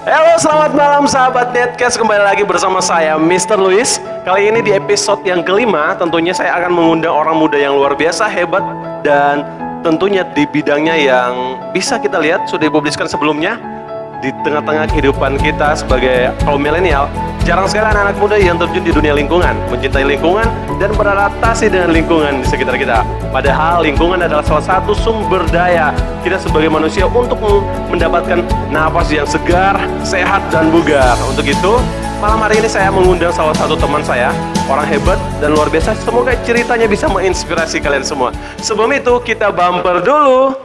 Halo, selamat malam sahabat Netcast. Kembali lagi bersama saya, Mr. Luis. Kali ini di episode yang kelima, tentunya saya akan mengundang orang muda yang luar biasa, hebat, dan tentunya di bidangnya yang bisa kita lihat sudah dipubliskan sebelumnya. Di tengah-tengah kehidupan kita sebagai kaum milenial, jarang sekali anak-anak muda yang terjun di dunia lingkungan, mencintai lingkungan, dan beradaptasi dengan lingkungan di sekitar kita. Padahal lingkungan adalah salah satu sumber daya kita sebagai manusia untuk mendapatkan napas yang segar, sehat, dan bugar. Untuk itu, malam hari ini saya mengundang salah satu teman saya, orang hebat dan luar biasa. Semoga ceritanya bisa menginspirasi kalian semua. Sebelum itu, kita bumper dulu.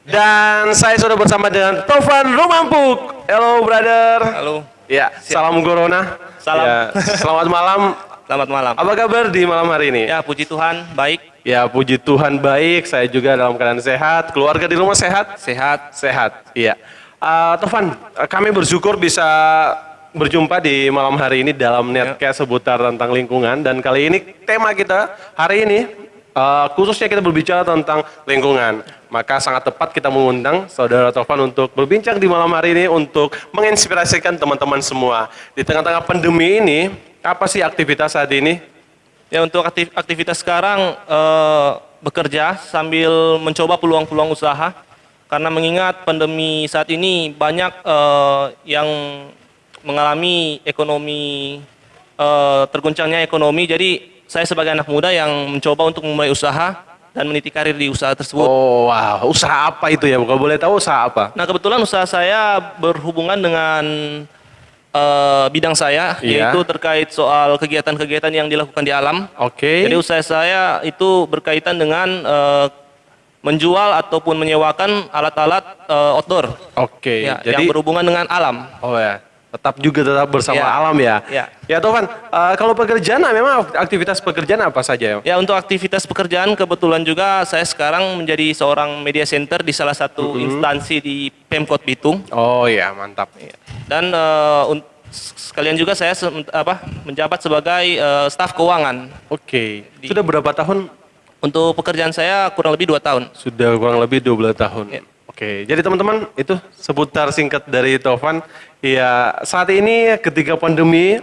Dan saya sudah bersama dengan Tovan Rumampuk. Hello, brother. Halo. Ya, salam corona. Salam. Ya, selamat malam. Selamat malam. Apa kabar di malam hari ini? Ya, puji Tuhan, baik. Ya, puji Tuhan baik. Saya juga dalam keadaan sehat. Keluarga di rumah sehat? Sehat. Sehat. Iya. Tovan, kami bersyukur bisa berjumpa di malam hari ini dalam Netcast seputar tentang lingkungan. Dan kali ini tema kita hari ini khususnya kita berbicara tentang lingkungan. Maka sangat tepat kita mengundang Saudara Tovan untuk berbincang di malam hari ini untuk menginspirasikan teman-teman semua. Di tengah-tengah pandemi ini, apa sih aktivitas saat ini? Ya, untuk aktivitas sekarang bekerja sambil mencoba peluang-peluang usaha. Karena mengingat pandemi saat ini banyak yang mengalami ekonomi, terguncangnya ekonomi. Jadi saya sebagai anak muda yang mencoba untuk memulai usaha dan meniti karir di usaha tersebut. Oh, wow. Usaha apa itu ya? Kalau boleh tahu usaha apa? Nah, kebetulan usaha saya berhubungan dengan bidang saya, yaitu terkait soal kegiatan-kegiatan yang dilakukan di alam. Oke. Jadi usaha saya itu berkaitan dengan menjual ataupun menyewakan alat-alat outdoor. Oke. Ya, Jadi yang berhubungan dengan alam. oh ya, tetap bersama Ya. alam ya. Ya. Ya Tovan, kalau pekerjaan memang aktivitas pekerjaan apa saja ya? Ya, untuk aktivitas pekerjaan kebetulan juga saya sekarang menjadi seorang media center di salah satu instansi di Pemkot Bitung. Oh ya, mantap. Dan sekalian juga saya menjabat sebagai staf keuangan. Oke. Sudah berapa tahun? Untuk pekerjaan saya kurang lebih 2 tahun. Sudah kurang lebih 12 tahun. Ya. Oke, jadi teman-teman itu seputar singkat dari Tovan. Ya, saat ini ketika pandemi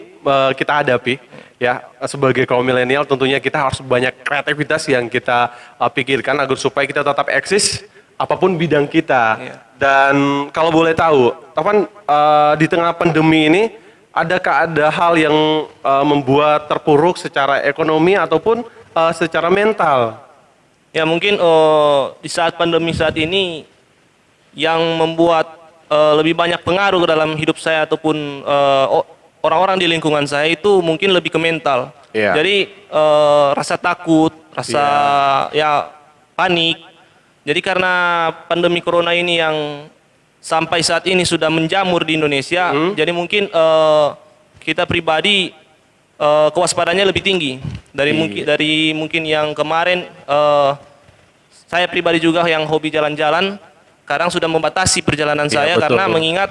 kita hadapi, ya sebagai kaum milenial tentunya kita harus banyak kreativitas yang kita pikirkan agar supaya kita tetap eksis apapun bidang kita. Ya. Dan kalau boleh tahu, Tovan di tengah pandemi ini adakah ada hal yang membuat terpuruk secara ekonomi ataupun secara mental? Ya, mungkin di saat pandemi saat ini yang membuat lebih banyak pengaruh ke dalam hidup saya ataupun orang-orang di lingkungan saya itu mungkin lebih ke mental. Iya. Jadi rasa takut, rasa ya panik. Jadi karena pandemi corona ini yang sampai saat ini sudah menjamur di Indonesia, jadi mungkin kita pribadi kewaspadaannya lebih tinggi dari mungkin yang kemarin. Saya pribadi juga yang hobi jalan-jalan, sekarang sudah membatasi perjalanan saya betul, karena betul. mengingat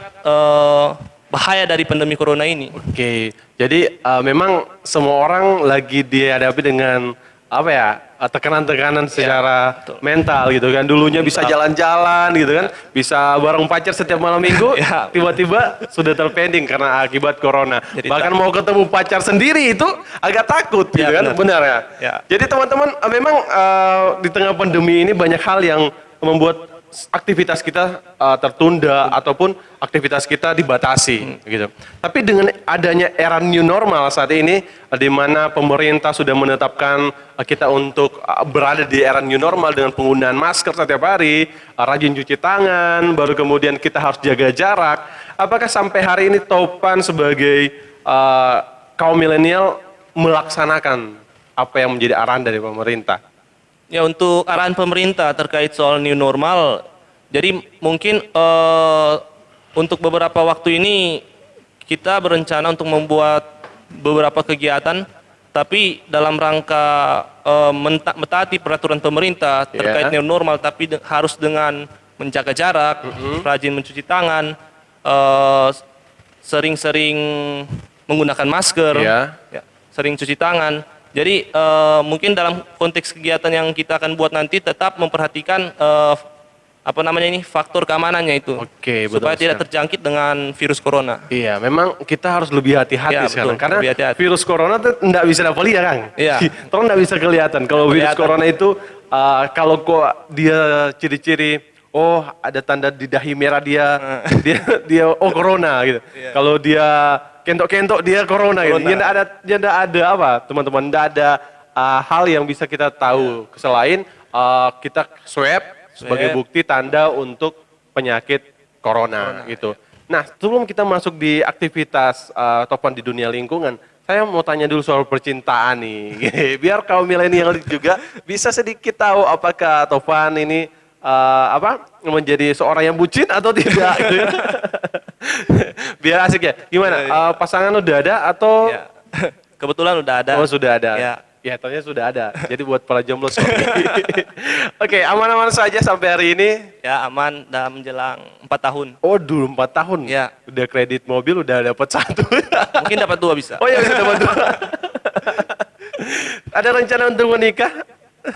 bahaya dari pandemi corona ini. Oke, jadi memang semua orang lagi dihadapi dengan apa ya, tekanan-tekanan secara betul. mental gitu kan. Dulunya bisa jalan-jalan gitu kan, bisa bareng pacar setiap malam minggu, Ya. tiba-tiba sudah terpending karena akibat corona. Jadi Bahkan mau ketemu pacar sendiri itu agak takut gitu Ya, kan, benar. benar ya. Ya. Jadi teman-teman memang di tengah pandemi ini banyak hal yang membuat aktivitas kita tertunda ataupun aktivitas kita dibatasi gitu. Tapi dengan adanya era new normal saat ini di mana pemerintah sudah menetapkan kita untuk berada di era new normal dengan penggunaan masker setiap hari, rajin cuci tangan, baru kemudian kita harus jaga jarak. Apakah sampai hari ini Tovan sebagai kaum milenial melaksanakan apa yang menjadi arahan dari pemerintah? Ya, untuk arahan pemerintah terkait soal new normal, jadi mungkin untuk beberapa waktu ini kita berencana untuk membuat beberapa kegiatan, tapi dalam rangka mentaati peraturan pemerintah terkait new normal, tapi harus dengan menjaga jarak, rajin mencuci tangan, sering-sering menggunakan masker, ya, sering cuci tangan. Jadi mungkin dalam konteks kegiatan yang kita akan buat nanti tetap memperhatikan apa namanya ini faktor keamanannya itu. Oke, betul Supaya tidak sekali. terjangkit dengan virus corona. Iya, memang kita harus lebih hati-hati Iya, sekarang. betul, Karena lebih hati-hati. virus corona tuh nggak bisa dapat lihat, Kang. Iya. Terus nggak bisa kelihatan. Kalau virus kelihatan. corona itu, kalau kok dia ciri-ciri, oh ada tanda di dahi merah dia, dia oh corona gitu. Iya. Kalau dia kentok-kentok dia corona, gitu. Corona. Ya nggak ada apa, teman-teman. Nggak ada hal yang bisa kita tahu selain kita swab sebagai bukti tanda untuk penyakit corona gitu. Nah, sebelum kita masuk di aktivitas Topan di dunia lingkungan, saya mau tanya dulu soal percintaan nih. Biar kaum milenial juga bisa sedikit tahu apakah Topan ini menjadi seorang yang bucin atau tidak. Gitu. Biar asik ya. Gimana? Pasangan udah ada atau Ya. Kebetulan udah ada. Oh, sudah ada. Ya. Ya, ternyata sudah ada. Jadi buat para jomblo sorry. Oke, aman-aman saja sampai hari ini. Ya aman, udah menjelang 4 tahun. Oh, dulu 4 tahun. Ya. Udah kredit mobil, udah dapat 1. Mungkin dapat 2 bisa. Oh iya, bisa dapat 2. Ada rencana untuk menikah?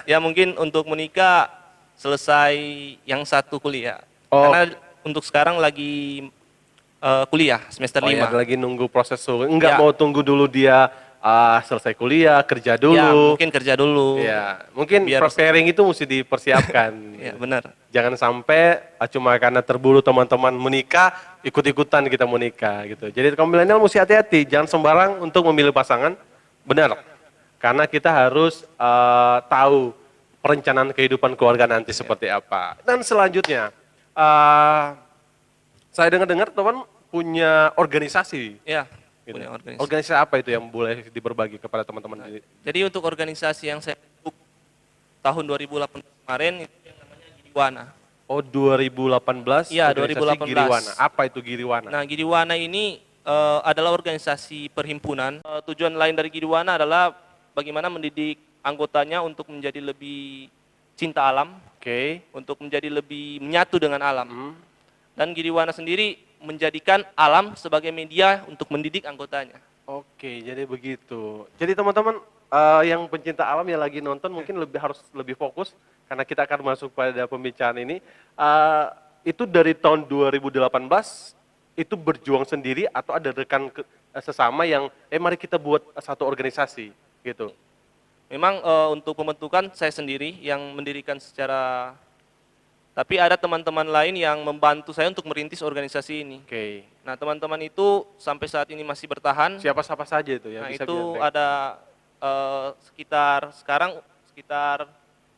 Ya mungkin untuk menikah selesai yang satu kuliah. Oh. Karena untuk sekarang lagi kuliah semester Oh 5. ya, lagi nunggu proses enggak Ya. mau tunggu dulu dia selesai kuliah, kerja dulu. Ya mungkin kerja dulu. Ya, mungkin Biar- preparing itu mesti dipersiapkan. Ya benar. Jangan sampai cuma karena terburu teman-teman menikah, ikut-ikutan kita menikah gitu. Jadi kaum milenial mesti hati-hati, jangan sembarang untuk memilih pasangan. Benar. Karena kita harus tahu perencanaan kehidupan keluarga nanti seperti apa. Dan selanjutnya, saya dengar-dengar teman punya organisasi. Ya, Gitu. punya organisasi. Organisasi apa itu yang boleh diberbagi kepada teman-teman? Jadi untuk organisasi yang saya bentuk tahun 2018 kemarin itu yang namanya Giriwana. Oh, 2018? Iya, organisasi 2018. Giriwana. Apa itu Giriwana? Nah, Giriwana ini adalah organisasi perhimpunan. Tujuan lain dari Giriwana adalah bagaimana mendidik anggotanya untuk menjadi lebih cinta alam, Oke. untuk menjadi lebih menyatu dengan alam. Hmm. Dan Giriwana sendiri menjadikan alam sebagai media untuk mendidik anggotanya. Oke, jadi begitu. Jadi teman-teman yang pencinta alam yang lagi nonton mungkin harus lebih fokus karena kita akan masuk pada pembicaraan ini. Itu dari tahun 2018 itu berjuang sendiri atau ada rekan sesama yang mari kita buat satu organisasi gitu. Memang untuk pembentukan saya sendiri yang mendirikan secara, tapi ada teman-teman lain yang membantu saya untuk merintis organisasi ini. Oke. Nah, teman-teman itu sampai saat ini masih bertahan. Siapa-siapa saja itu yang Nah, bisa itu bilang? ada sekitar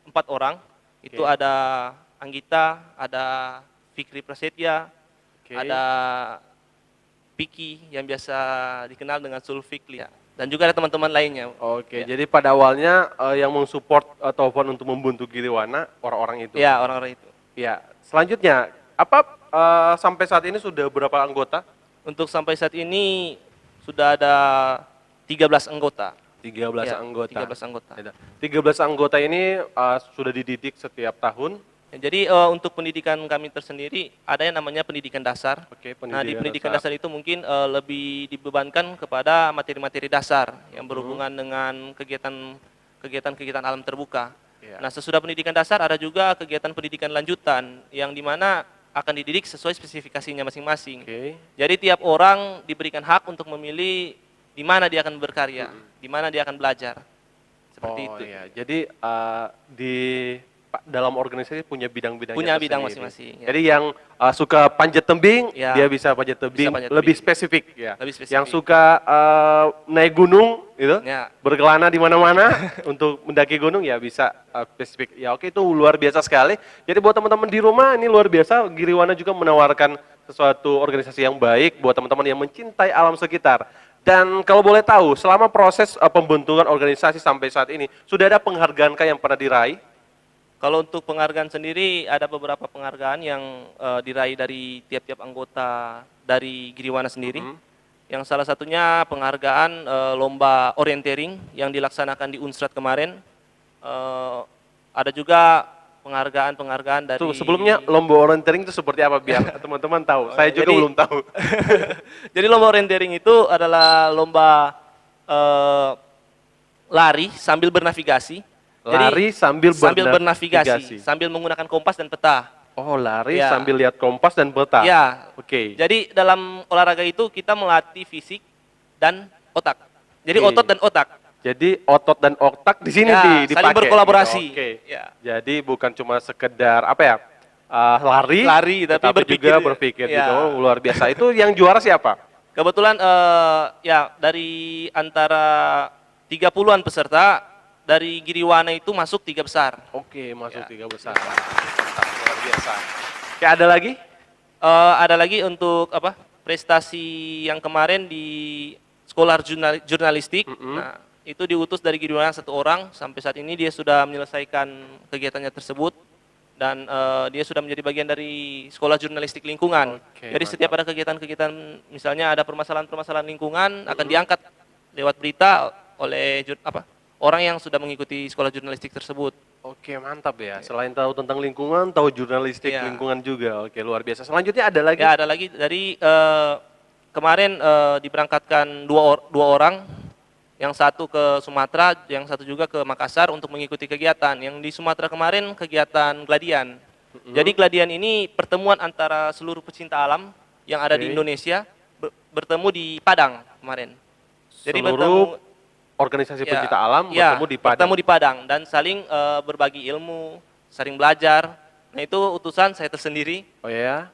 4 orang. Itu Oke. ada Anggita, ada Fikri Prasetya, Oke. ada Piki yang biasa dikenal dengan Sulfikli. Dan juga ada teman-teman lainnya. Oke, Ya. jadi pada awalnya yang mensupport Taufan untuk membentuk Giriwana orang-orang itu. Ya, orang-orang itu. Ya, selanjutnya apa sampai saat ini sudah berapa anggota? Untuk sampai saat ini sudah ada 13 anggota. 13 Ya, anggota. 13 anggota. 13 anggota ini sudah dididik setiap tahun. Ya, jadi untuk pendidikan kami tersendiri ada yang namanya pendidikan dasar. Oke, Nah, di pendidikan dasar itu mungkin lebih dibebankan kepada materi-materi dasar yang berhubungan dengan kegiatan alam terbuka. Ya. Nah, sesudah pendidikan dasar ada juga kegiatan pendidikan lanjutan yang dimana akan dididik sesuai spesifikasinya masing-masing. Oke. Jadi tiap orang diberikan hak untuk memilih di mana dia akan berkarya, di mana dia akan belajar. Seperti itu. Iya. Jadi di dalam organisasi punya bidang-bidangnya Punya tersendiri. bidang masing-masing, ya. Jadi yang suka panjat tebing, Ya. dia bisa panjat tebing, panjat lebih tebing. spesifik ya. Lebih spesifik. Yang suka naik gunung gitu, Ya. berkelana di mana-mana untuk mendaki gunung ya bisa spesifik. Ya oke, itu luar biasa sekali. Jadi buat teman-teman di rumah ini luar biasa, Giriwana juga menawarkan sesuatu organisasi yang baik buat teman-teman yang mencintai alam sekitar. Dan kalau boleh tahu, selama proses pembentukan organisasi sampai saat ini, sudah ada penghargaan kah yang pernah diraih? Kalau untuk penghargaan sendiri ada beberapa penghargaan yang diraih dari tiap-tiap anggota dari Giriwana sendiri. Yang salah satunya penghargaan lomba orienteering yang dilaksanakan di Unsrat kemarin. Ada juga penghargaan dari Tuh, sebelumnya lomba orienteering itu seperti apa biar teman-teman tahu. Saya juga jadi- belum tahu. Jadi lomba orienteering itu adalah lomba lari sambil bernavigasi. Lari sambil sambil bernavigasi. bernavigasi, sambil menggunakan kompas dan peta. Oh, lari Ya. sambil lihat kompas dan peta. Ya. Oke. Jadi dalam olahraga itu kita melatih fisik dan otak. Jadi Oke. otot dan otak. Jadi otot dan otak di sini Ya, dipakai. saling berkolaborasi. Gitu. Oke. Ya. Jadi bukan cuma sekedar apa ya? Lari, Lari, tapi berpikir. juga berpikir Ya. juga. Oh, luar biasa. Itu yang juara siapa? Kebetulan ya dari antara 30-an peserta dari Giriwana itu masuk 3 besar. Oke, masuk Ya. 3 besar. Mantap, luar biasa. Oke, ada lagi? Ada lagi untuk apa? Prestasi yang kemarin di sekolah jurnalistik. Nah, itu diutus dari Giriwana 1 orang. Sampai saat ini dia sudah menyelesaikan kegiatannya tersebut dan dia sudah menjadi bagian dari sekolah jurnalistik lingkungan. Oke, Jadi mantap. setiap ada kegiatan-kegiatan, misalnya ada permasalahan-permasalahan lingkungan, akan diangkat lewat berita oleh orang yang sudah mengikuti sekolah jurnalistik tersebut. Oke, mantap ya. Selain tahu tentang lingkungan, tahu jurnalistik Iya. lingkungan juga. Oke, luar biasa. Selanjutnya ada lagi? Ya, ada lagi dari kemarin diberangkatkan dua orang, yang satu ke Sumatera, yang satu juga ke Makassar untuk mengikuti kegiatan. Yang di Sumatera kemarin kegiatan gladian. Jadi gladian ini pertemuan antara seluruh pecinta alam yang ada di Oke. Indonesia bertemu di Padang kemarin. Jadi Seluruh organisasi ya, pencinta alam ya, bertemu di Padang. bertemu di Padang dan saling berbagi ilmu, saling belajar. Nah, itu utusan saya tersendiri. Oh ya?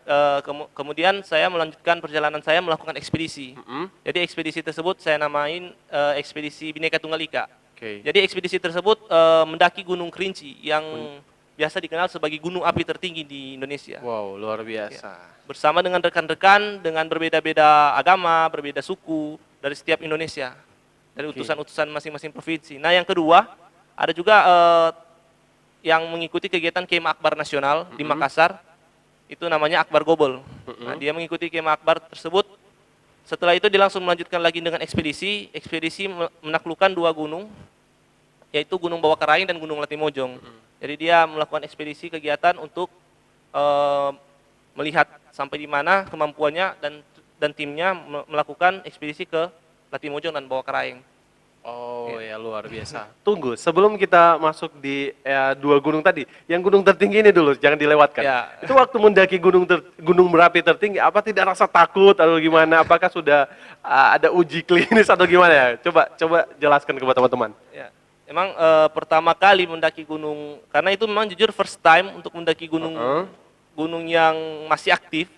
Kemudian saya melanjutkan perjalanan saya melakukan ekspedisi. Jadi ekspedisi tersebut saya namain ekspedisi Bhinneka Tunggal Ika. Oke. Jadi ekspedisi tersebut mendaki Gunung Kerinci yang biasa dikenal sebagai gunung api tertinggi di Indonesia. Wow, luar biasa. Bersama dengan rekan-rekan dengan berbeda-beda agama, berbeda suku dari setiap Indonesia. Dari utusan-utusan masing-masing provinsi. Nah, yang kedua, ada juga yang mengikuti kegiatan Kemah Akbar Nasional di Makassar. Itu namanya Akbar Gobel. Nah, dia mengikuti Kemah Akbar tersebut. Setelah itu dia langsung melanjutkan lagi dengan ekspedisi. Ekspedisi menaklukkan 2 gunung, yaitu Gunung Bawah Karaing dan Gunung Latimojong. Jadi dia melakukan ekspedisi kegiatan untuk melihat sampai di mana kemampuannya dan timnya melakukan ekspedisi ke Latimojong dan Bawah Karaing. Oh ya, luar biasa. Tunggu, sebelum kita masuk di 2 gunung tadi, yang gunung tertinggi ini dulu, jangan dilewatkan. Ya. Itu waktu mendaki gunung berapi tertinggi, apa tidak rasa takut atau gimana? Apakah sudah ada uji klinis atau gimana ya? Coba jelaskan kepada teman-teman. Ya, emang pertama kali mendaki gunung, karena itu memang jujur first time untuk mendaki gunung yang masih aktif,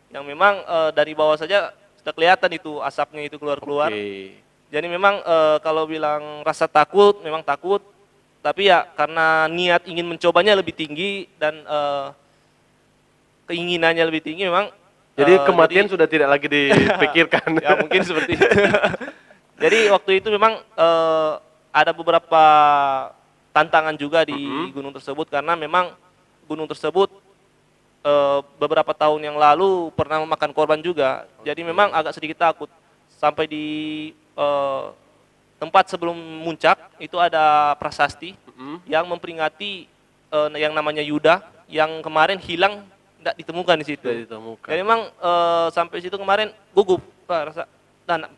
yang memang dari bawah saja sudah kelihatan itu asapnya itu keluar-keluar. Oke. Jadi memang kalau bilang rasa takut, memang takut, tapi ya karena niat ingin mencobanya lebih tinggi dan keinginannya lebih tinggi memang. Jadi kematian sudah tidak lagi dipikirkan. Ya mungkin seperti itu. Jadi waktu itu memang ada beberapa tantangan juga di gunung tersebut karena memang gunung tersebut beberapa tahun yang lalu pernah memakan korban juga. Jadi memang agak sedikit takut. Sampai di tempat sebelum muncak itu ada prasasti yang memperingati yang namanya Yuda yang kemarin hilang, tidak ditemukan di situ. Tidak ditemukan. Jadi memang sampai situ kemarin gugup, Pak, rasa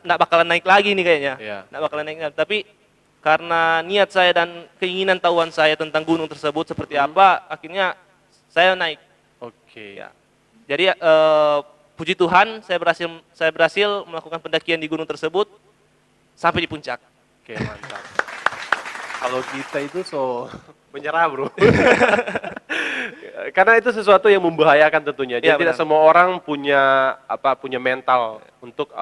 nggak bakalan naik lagi nih kayaknya. Iya. Nggak bakalan naik lagi. Tapi karena niat saya dan keinginan tahuan saya tentang gunung tersebut seperti apa, akhirnya saya naik. Oke. Ya. Jadi puji Tuhan saya berhasil melakukan pendakian di gunung tersebut sampai di puncak. Oke, mantap. Kalau kita itu menyerah, bro. Karena itu sesuatu yang membahayakan tentunya. Jadi Iya, tidak benar. semua orang punya mental untuk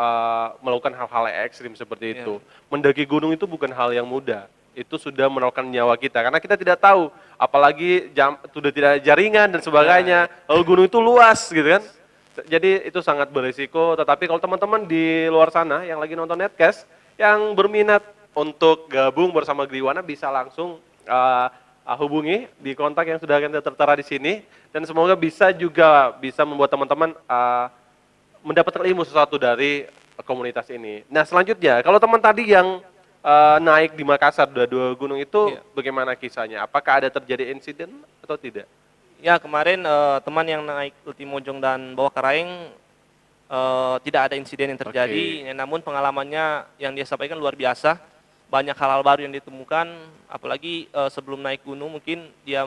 melakukan hal-hal yang ekstrim seperti itu. Mendaki gunung itu bukan hal yang mudah. Itu sudah menaruhkan nyawa kita. Karena kita tidak tahu, apalagi sudah tidak ada jaringan dan sebagainya. Lalu gunung itu luas, gitu kan. Jadi itu sangat berisiko. Tetapi kalau teman-teman di luar sana yang lagi nonton Netcast, yang berminat untuk gabung bersama Giriwana bisa langsung hubungi di kontak yang sudah kita tertera di sini dan semoga bisa membuat teman-teman mendapatkan ilmu sesuatu dari komunitas ini. Nah, selanjutnya kalau teman tadi yang naik di Makassar 2 gunung itu bagaimana kisahnya? Apakah ada terjadi insiden atau tidak? Ya kemarin teman yang naik Latimojong dan Bawah Karaing tidak ada insiden yang terjadi, namun pengalamannya yang dia sampaikan luar biasa, banyak hal-hal baru yang ditemukan, apalagi sebelum naik gunung mungkin dia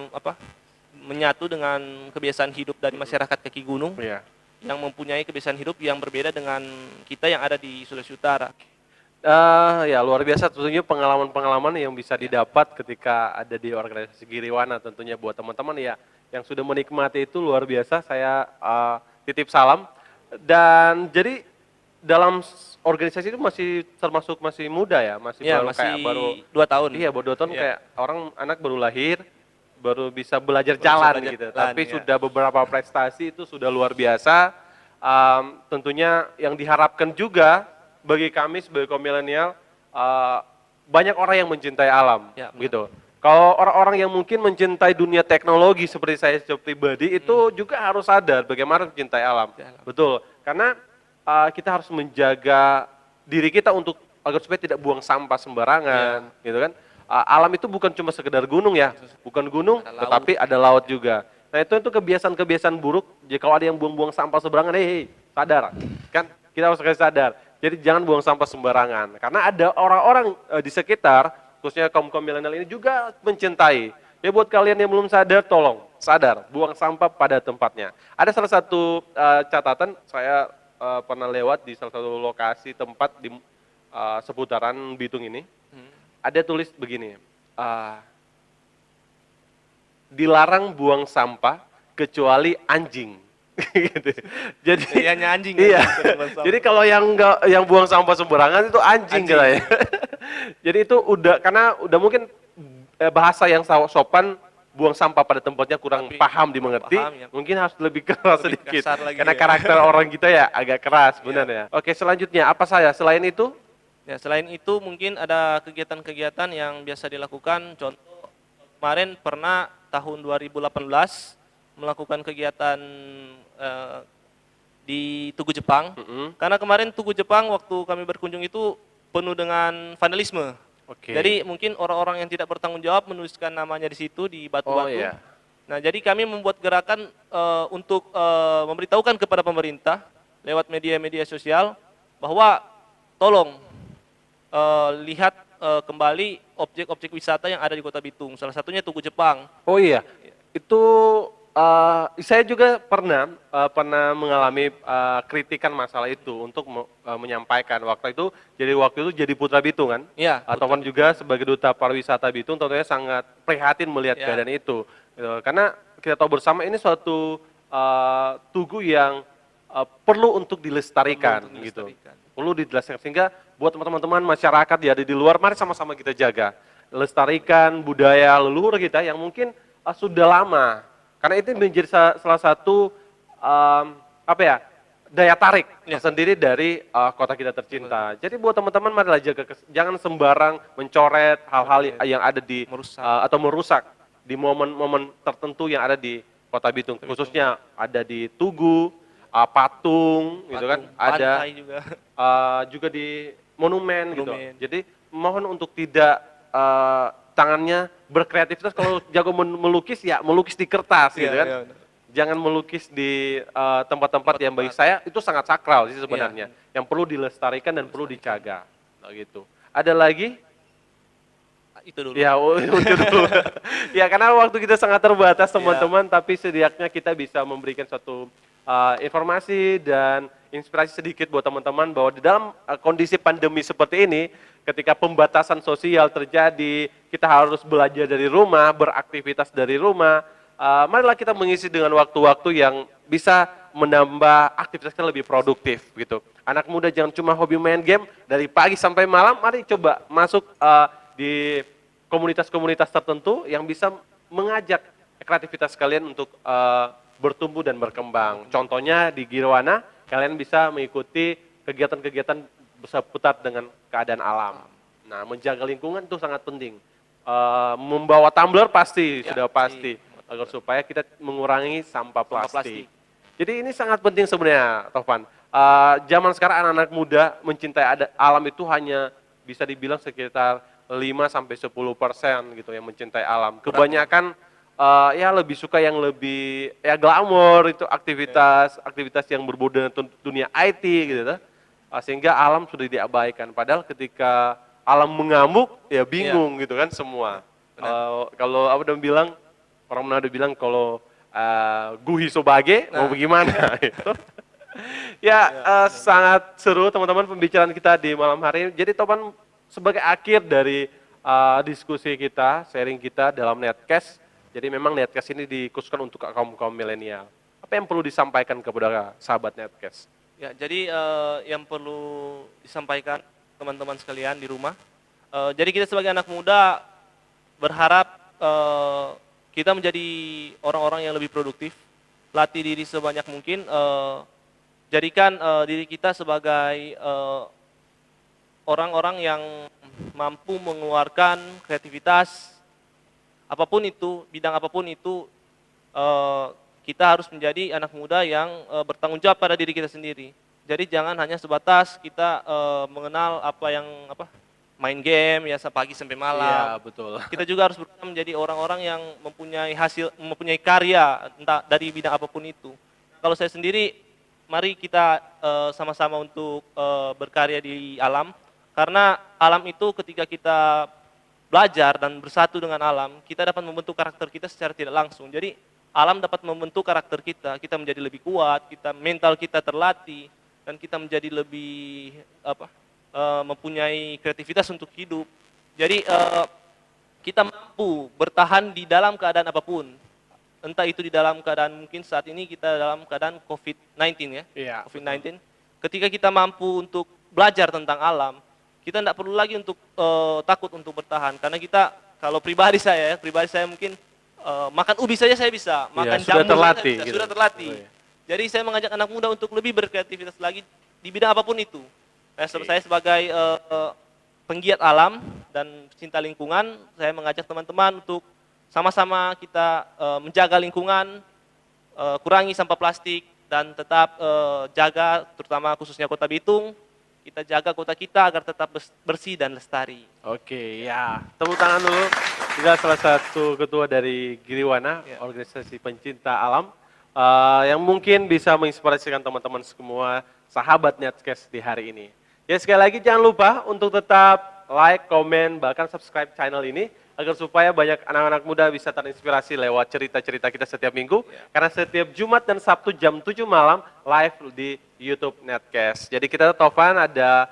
menyatu dengan kebiasaan hidup dari masyarakat kaki gunung Iya. yang mempunyai kebiasaan hidup yang berbeda dengan kita yang ada di Sulawesi Utara. Ya luar biasa tentunya pengalaman-pengalaman yang bisa didapat ketika ada di organisasi Giriwana tentunya buat teman-teman ya yang sudah menikmati itu luar biasa. Saya titip salam dan jadi dalam organisasi itu masih termasuk masih muda ya, masih Ya, baru masih kayak baru 2 tahun. iya baru 2 tahun Iya. kayak orang anak baru lahir baru bisa belajar Baru bisa jalan belajar gitu. jalan, Tapi ya. sudah beberapa prestasi itu sudah luar biasa. Tentunya yang diharapkan juga bagi kami sebagai kaum milenial banyak orang yang mencintai alam Ya, benar. gitu. Kalau orang-orang yang mungkin mencintai dunia teknologi seperti saya secara pribadi itu juga harus sadar bagaimana mencintai alam. Mencintai alam. Betul. Karena kita harus menjaga diri kita untuk agar supaya tidak buang sampah sembarangan, gitu kan. Alam itu bukan cuma sekedar gunung ya, bukan gunung, Ada laut. tetapi ada laut juga. Nah itu kebiasaan-kebiasaan buruk. Jika kalau ada yang buang-buang sampah sembarangan, hei, sadar, kan? Kita harus sadar. Jadi jangan buang sampah sembarangan, karena ada orang-orang di sekitar, khususnya kaum-kaum milenial ini juga mencintai. Ya buat kalian yang belum sadar, tolong sadar, buang sampah pada tempatnya. Ada salah satu catatan, saya pernah lewat di salah satu lokasi tempat di seputaran Bitung ini. Ada tulis begini, dilarang buang sampah kecuali anjing. Gitu. Jadi hanya anjing iya. yang bisa buang sampah. Jadi kalau yang buang sampah sembarangan itu anjing, Anjing. katanya. Jadi itu udah karena udah mungkin bahasa yang sopan buang sampah pada tempatnya kurang Tapi paham dimengerti, paham, ya. mungkin harus lebih keras Lebih sedikit. kasar lagi, Karena ya. karakter orang kita ya agak keras, benar ya. Oke, selanjutnya apa saya? Selain itu? Ya, selain itu mungkin ada kegiatan-kegiatan yang biasa dilakukan. Contoh kemarin pernah tahun 2018 melakukan kegiatan di Tugu Jepang. Karena kemarin Tugu Jepang waktu kami berkunjung itu penuh dengan vandalisme. Oke. Jadi mungkin orang-orang yang tidak bertanggung jawab menuliskan namanya di situ di batu-batu. Oh, iya. Nah, jadi kami membuat gerakan untuk memberitahukan kepada pemerintah lewat media-media sosial bahwa tolong lihat kembali objek-objek wisata yang ada di Kota Bitung. Salah satunya Tugu Jepang. Oh iya, itu saya juga pernah mengalami kritikan masalah itu untuk menyampaikan waktu itu. Waktu itu jadi Putra Bitung kan, Iya, ataupun juga sebagai duta pariwisata Bitung, tentunya sangat prihatin melihat Ya. keadaan itu. Gitu. Karena kita tahu bersama ini suatu tugu yang perlu untuk dilestarikan, Perlu untuk gitu. dilestarikan. Perlu dilestarikan sehingga buat teman-teman masyarakat yang ada di luar, mari sama-sama kita jaga, lestarikan budaya leluhur kita yang mungkin sudah lama. Karena itu menjadi salah satu daya tarik tersendiri dari kota kita tercinta. Jadi buat teman-teman marilah jaga, jangan sembarang mencoret hal-hal yang ada di Merusak. atau merusak di momen-momen tertentu yang ada di Kota Bitung, khususnya ada di Tugu, patung, gitu kan, ada Pantai juga. juga di monumen, gitu. Monumen. Jadi mohon untuk tidak tangannya berkreativitas. Kalau jago melukis ya melukis di kertas, gitu Iya, kan. iya, benar. Jangan melukis di tempat-tempat yang bagi saya itu sangat sakral sih sebenarnya, yang perlu dilestarikan dan perlu dijaga. Nah, gitu. Ada lagi? Itu dulu. Ya, itu dulu. Ya, karena waktu kita sangat terbatas teman-teman, tapi setidaknya kita bisa memberikan suatu informasi dan inspirasi sedikit buat teman-teman bahwa di dalam kondisi pandemi seperti ini, ketika pembatasan sosial terjadi, kita harus belajar dari rumah, beraktivitas dari rumah. Marilah kita mengisi dengan waktu-waktu yang bisa menambah aktivitas kita lebih produktif gitu. Anak muda jangan cuma hobi main game dari pagi sampai malam, mari coba masuk di komunitas-komunitas tertentu yang bisa mengajak kreativitas kalian untuk bertumbuh dan berkembang. Contohnya di Girwana, kalian bisa mengikuti kegiatan-kegiatan seputar dengan keadaan alam. Nah, menjaga lingkungan itu sangat penting. Membawa tumbler pasti, Ya, sudah pasti, agar supaya kita mengurangi sampah plastik. plastik. Jadi ini sangat penting sebenarnya, Tovan. Zaman sekarang anak-anak muda mencintai alam itu hanya bisa dibilang sekitar 5-10% gitu yang mencintai alam. Kebanyakan ya lebih suka yang lebih ya glamor, itu aktivitas yang berbau dengan dunia IT gitu. Sehingga alam sudah diabaikan. Padahal ketika alam mengamuk ya bingung gitu kan semua. Kalau apa udah bilang Orang Manado bilang kalau guhi sobage mau bagaimana gitu. Ya, sangat seru teman-teman pembicaraan kita di malam hari ini. Jadi Topan sebagai akhir dari diskusi kita, sharing kita dalam Netcast. Jadi memang Netcast ini dikhususkan untuk kaum milenial. Apa yang perlu disampaikan kepada sahabat Netcast? Ya, jadi yang perlu disampaikan teman-teman sekalian di rumah. Jadi kita sebagai anak muda berharap kita menjadi orang-orang yang lebih produktif, latih diri sebanyak mungkin, jadikan diri kita sebagai orang-orang yang mampu mengeluarkan kreativitas, apapun itu, bidang apapun itu, kita harus menjadi anak muda yang bertanggung jawab pada diri kita sendiri. Jadi jangan hanya sebatas kita mengenal main game ya pagi sampai malam. Iya, betul. Kita juga harus berusaha menjadi orang-orang yang mempunyai karya entah dari bidang apapun itu. Kalau saya sendiri, mari kita sama-sama untuk berkarya di alam, karena alam itu ketika kita belajar dan bersatu dengan alam, kita dapat membentuk karakter kita secara tidak langsung. Jadi alam dapat membentuk karakter kita menjadi lebih kuat, mental kita terlatih, dan kita menjadi lebih mempunyai kreativitas untuk hidup. Jadi kita mampu bertahan di dalam keadaan apapun. Entah itu di dalam keadaan mungkin saat ini kita dalam keadaan COVID-19 ya. Iya, COVID-19. Ketika kita mampu untuk belajar tentang alam, kita tidak perlu lagi untuk takut untuk bertahan. Karena kita, kalau pribadi saya mungkin makan ubi saja saya bisa, makan sudah jamur terlatih, saya bisa, gitu. sudah terlatih. Oh, iya. Jadi saya mengajak anak muda untuk lebih berkreativitas lagi di bidang apapun itu. Saya sebagai penggiat alam dan pecinta lingkungan, saya mengajak teman-teman untuk sama-sama kita menjaga lingkungan, kurangi sampah plastik, dan tetap jaga, terutama khususnya Kota Bitung, kita jaga kota kita agar tetap bersih dan lestari. Oke, ya. Tepuk tangan dulu. Kita salah satu ketua dari Giriwana, Ya. organisasi pencinta alam, yang mungkin bisa menginspirasikan teman-teman semua sahabat Netcast di hari ini. Ya, sekali lagi jangan lupa untuk tetap like, komen, bahkan subscribe channel ini agar supaya banyak anak-anak muda bisa terinspirasi lewat cerita-cerita kita setiap minggu. Karena setiap Jumat dan Sabtu jam 7 malam live di YouTube Netcast. Jadi kita Tovan ada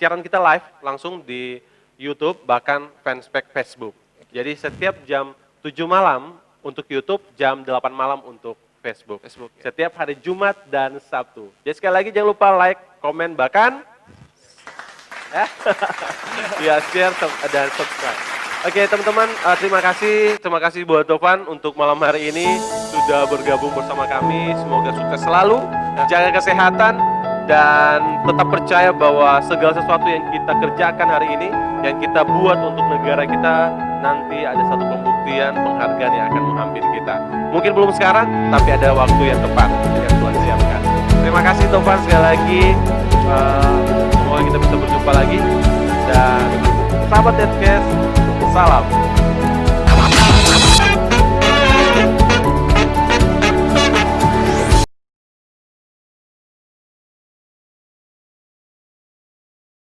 siaran kita live langsung di YouTube, bahkan fanspage Facebook. Jadi setiap jam 7 malam untuk YouTube, jam 8 malam untuk Facebook. Ya. Setiap hari Jumat dan Sabtu. Jadi sekali lagi jangan lupa like, komen, bahkan ya share dan subscribe. Oke teman-teman, terima kasih buat Tovan untuk malam hari ini sudah bergabung bersama kami. Semoga sukses selalu, jaga kesehatan, dan tetap percaya bahwa segala sesuatu yang kita kerjakan hari ini, yang kita buat untuk negara kita, nanti ada satu pembuktian, penghargaan yang akan menghampiri kita. Mungkin belum sekarang, tapi ada waktu yang tepat yang Tuhan siapkan. Terima kasih Tovan sekali lagi. Semoga kita bisa berjumpa lagi. Dan sahabat Netcast, salam.